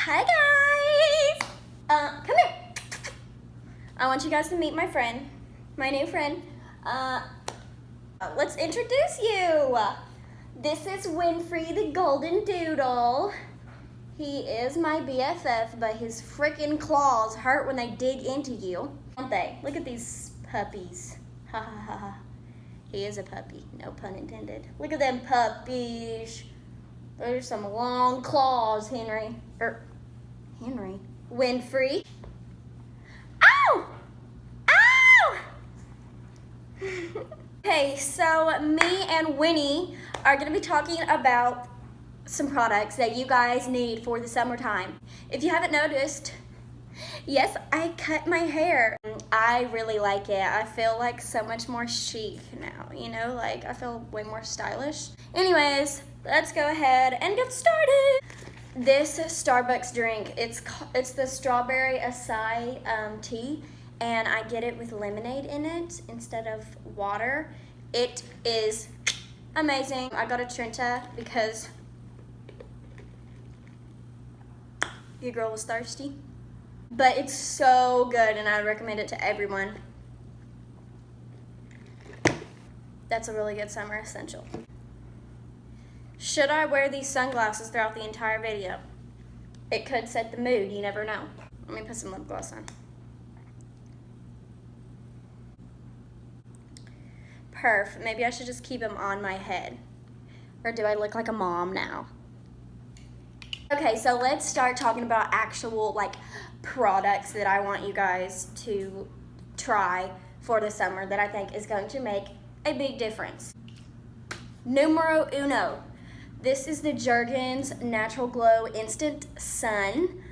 Hi guys! Come here. I want you guys to meet my friend, my new friend. Let's introduce you. This is Winfrey the Golden Doodle. He is my BFF, but his freaking claws hurt when they dig into you. Don't they? Look at these puppies. Ha ha ha ha. He is a puppy, no pun intended. Look at them puppies. Those are some long claws, Henry. Henry. Winfrey. Ow! Ow! Okay, so me and Winnie are gonna be talking about some products that you guys need for the summertime. If you haven't noticed, yes, I cut my hair. I really like it. I feel like so much more chic now, you know, like I feel way more stylish. Anyways, let's go ahead and get started. This Starbucks drink, it's the strawberry Açaí tea, and I get it with lemonade in it instead of water. It is amazing. I got a Trenta because your girl was thirsty. But it's so good and I recommend it to everyone. That's a really good summer essential. Should I wear these sunglasses throughout the entire video? It could set the mood, you never know. Let me put some lip gloss on. Perf, maybe I should just keep them on my head. Or do I look like a mom now? Okay, so let's start talking about actual products that I want you guys to try for the summer that I think is going to make a big difference. Numero uno. This is the Jergens Natural Glow Instant Sun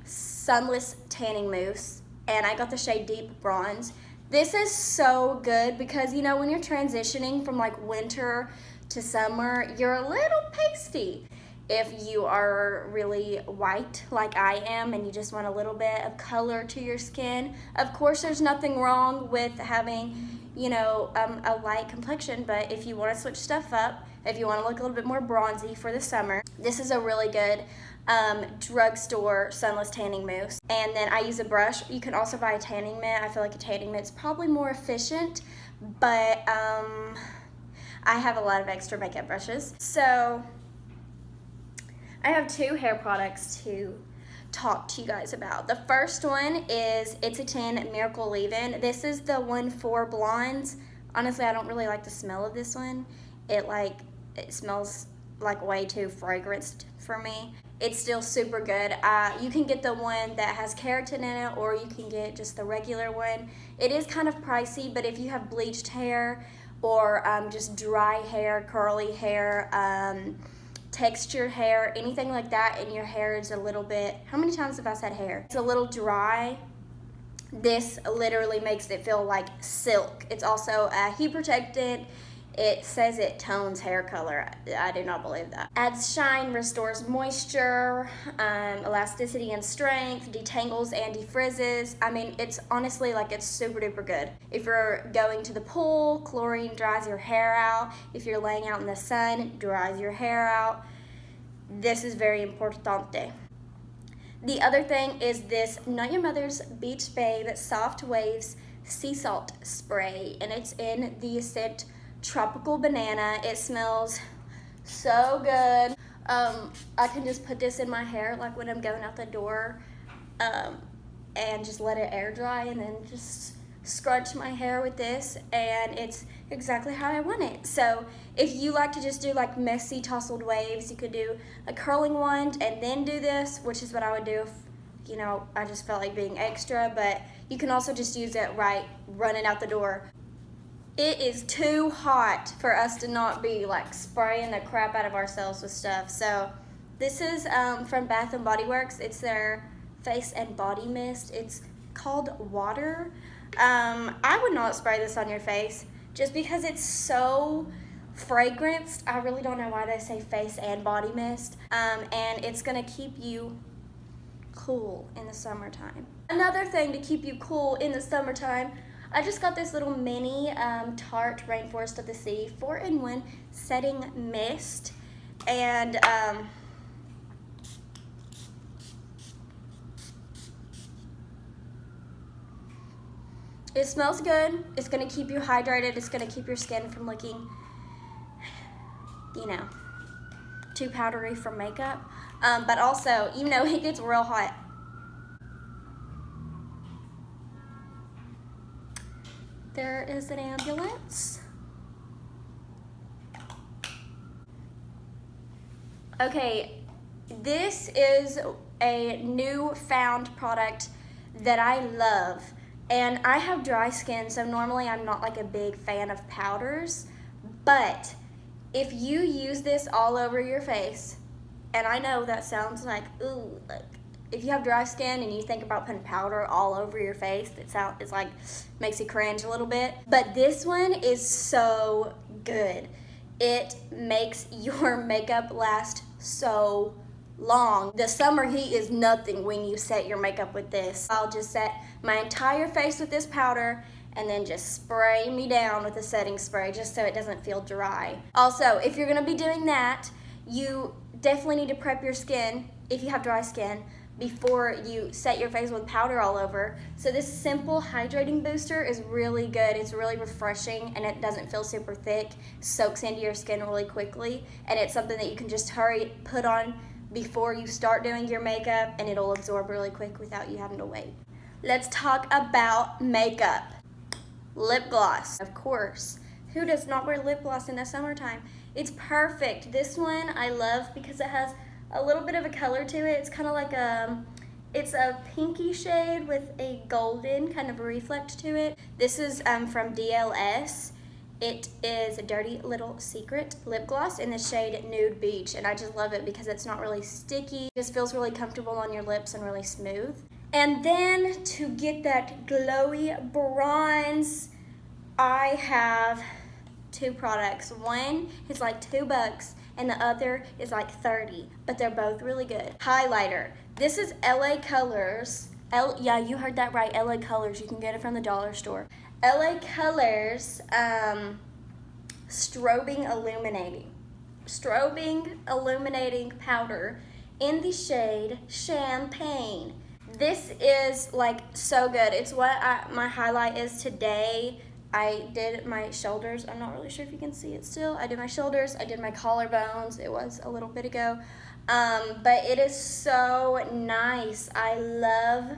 Sunless Tanning Mousse, and I got the shade Deep Bronze. This is so good because, you know, when you're transitioning from winter to summer, you're a little pasty. If you are really white like I am and you just want a little bit of color to your skin, of course there's nothing wrong with having, you know, a light complexion, but if you want to switch stuff up, if you want to look a little bit more bronzy for the summer, this is a really good drugstore sunless tanning mousse. And then I use a brush. You can also buy a tanning mitt. I feel like a tanning mitt's probably more efficient, but I have a lot of extra makeup brushes. So I have two hair products to talk to you guys about. The first one is It's a 10 Miracle Leave-In. This is the one for blondes. Honestly, I don't really like the smell of this one. It smells like way too fragranced for me. It's still super good. You can get the one that has keratin in it, or you can get just the regular one. It is kind of pricey, but if you have bleached hair or just dry hair, curly hair, textured hair, anything like that, and your hair is a little bit, how many times have I said hair? It's a little dry. This literally makes it feel like silk. It's also heat protected. It says it tones hair color. I do not believe that. Adds shine, restores moisture, elasticity and strength, detangles and defrizzes. I mean, it's honestly it's super duper good. If you're going to the pool, chlorine dries your hair out. If you're laying out in the sun, it dries your hair out. This is very importante. The other thing is this Not Your Mother's Beach Babe Soft Waves Sea Salt Spray, and it's in the scent Tropical Banana. It smells so good. I can just put this in my hair when I'm going out the door and just let it air dry, and then just scrunch my hair with this, and it's exactly how I want it. So if you like to just do messy tousled waves, you could do a curling one and then do this, which is what I would do if, you know, I just felt like being extra, but you can also just use it running out the door. It is too hot for us to not be spraying the crap out of ourselves with stuff. So this is from Bath & Body Works. It's their face and body mist. It's called Water. I would not spray this on your face just because it's so fragranced. I really don't know why they say face and body mist. And it's gonna keep you cool in the summertime. Another thing to keep you cool in the summertime, I just got this little mini Tarte Rainforest of the Sea 4-in-1 setting mist, and It smells good. It's gonna keep you hydrated. It's gonna keep your skin from looking, you know, too powdery from makeup. But also, you know, it gets real hot. There is an ambulance. Okay, this is a newfound product that I love. And I have dry skin, so normally I'm not like a big fan of powders. But if you use this all over your face, and I know that sounds like, ooh, like, if you have dry skin and you think about putting powder all over your face, it's like, makes you cringe a little bit. But this one is so good. It makes your makeup last so long. The summer heat is nothing when you set your makeup with this. I'll just set my entire face with this powder and then just spray me down with a setting spray just so it doesn't feel dry. Also, if you're gonna be doing that, you definitely need to prep your skin, if you have dry skin, before you set your face with powder all over. So this simple hydrating booster is really good. It's really refreshing and it doesn't feel super thick, soaks into your skin really quickly, and it's something that you can just hurry put on before you start doing your makeup, and it'll absorb really quick without you having to wait. Let's talk about makeup. Lip gloss, of course. Who does not wear lip gloss in the summertime? It's perfect. This one I love because it has a little bit of a color to it. It's kind of like it's a pinky shade with a golden kind of reflect to it. This is from DLS. It is a Dirty Little Secret lip gloss in the shade Nude Beach, and I just love it because it's not really sticky. It just feels really comfortable on your lips and really smooth. And then to get that glowy bronze, I have two products. One is like $2 and the other is like 30, but they're both really good. Highlighter. This is LA Colors. Yeah, you heard that right, LA Colors. You can get it from the dollar store. LA Colors Strobing Illuminating Powder in the shade Champagne. This is like so good. It's what my highlight is today. I did my shoulders. I'm not really sure if you can see it still. I did my shoulders. I did my collarbones. It was a little bit ago. But it is so nice. I love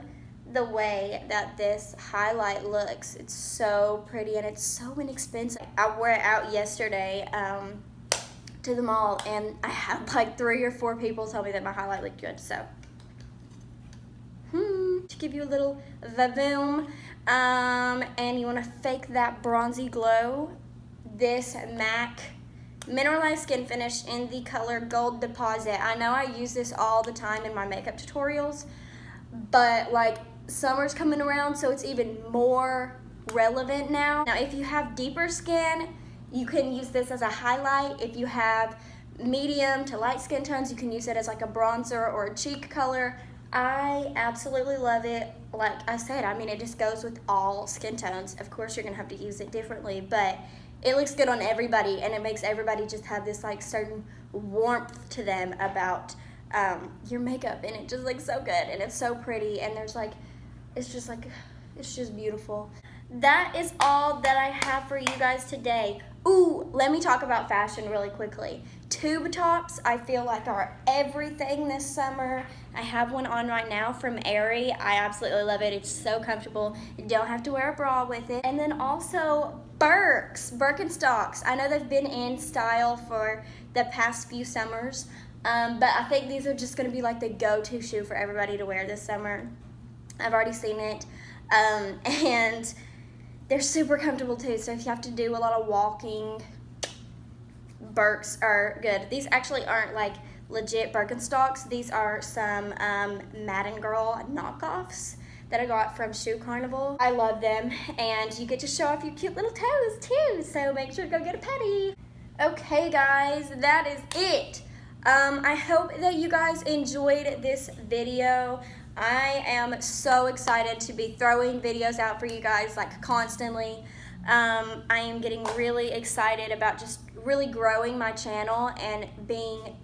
the way that this highlight looks. It's so pretty and it's so inexpensive. I wore it out yesterday to the mall, and I had like 3 or 4 people tell me that my highlight looked good. So to give you a little vavoom, and you want to fake that bronzy glow, this MAC Mineralized Skin Finish in the color Gold Deposit. I know I use this all the time in my makeup tutorials, but like summer's coming around, so it's even more relevant now. Now, if you have deeper skin, you can use this as a highlight. If you have medium to light skin tones, you can use it as like a bronzer or a cheek color. I absolutely love it. Like I said, I mean, it just goes with all skin tones. Of course, you're gonna have to use it differently, but it looks good on everybody, and it makes everybody just have this like certain warmth to them about your makeup, and it just looks so good, and it's so pretty, and there's like, it's just beautiful. That is all that I have for you guys today. Ooh, let me talk about fashion really quickly. Tube tops, I feel like, are everything this summer. I have one on right now from Aerie. I absolutely love it. It's so comfortable. You don't have to wear a bra with it. And then also Birkenstocks. I know they've been in style for the past few summers, but I think these are just gonna be like the go-to shoe for everybody to wear this summer. I've already seen it, and they're super comfortable too, so if you have to do a lot of walking, Birks are good. These actually aren't like legit Birkenstocks. These are some Madden Girl knockoffs that I got from Shoe Carnival. I love them, and you get to show off your cute little toes too, so make sure to go get a petty. Okay guys, that is it. I hope that you guys enjoyed this video. I am so excited to be throwing videos out for you guys like constantly. I am getting really excited about just really growing my channel and being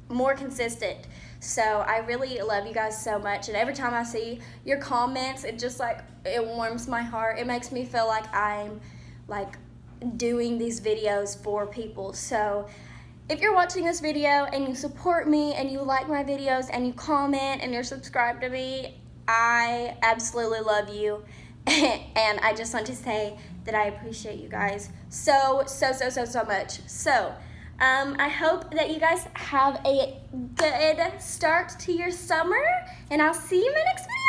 more consistent. So I really love you guys so much, and every time I see your comments, it just like, it warms my heart. It makes me feel like I'm like doing these videos for people. So if you're watching this video and you support me and you like my videos and you comment and you're subscribed to me, I absolutely love you. And I just want to say that I appreciate you guys so much. So I hope that you guys have a good start to your summer, and I'll see you in my next video.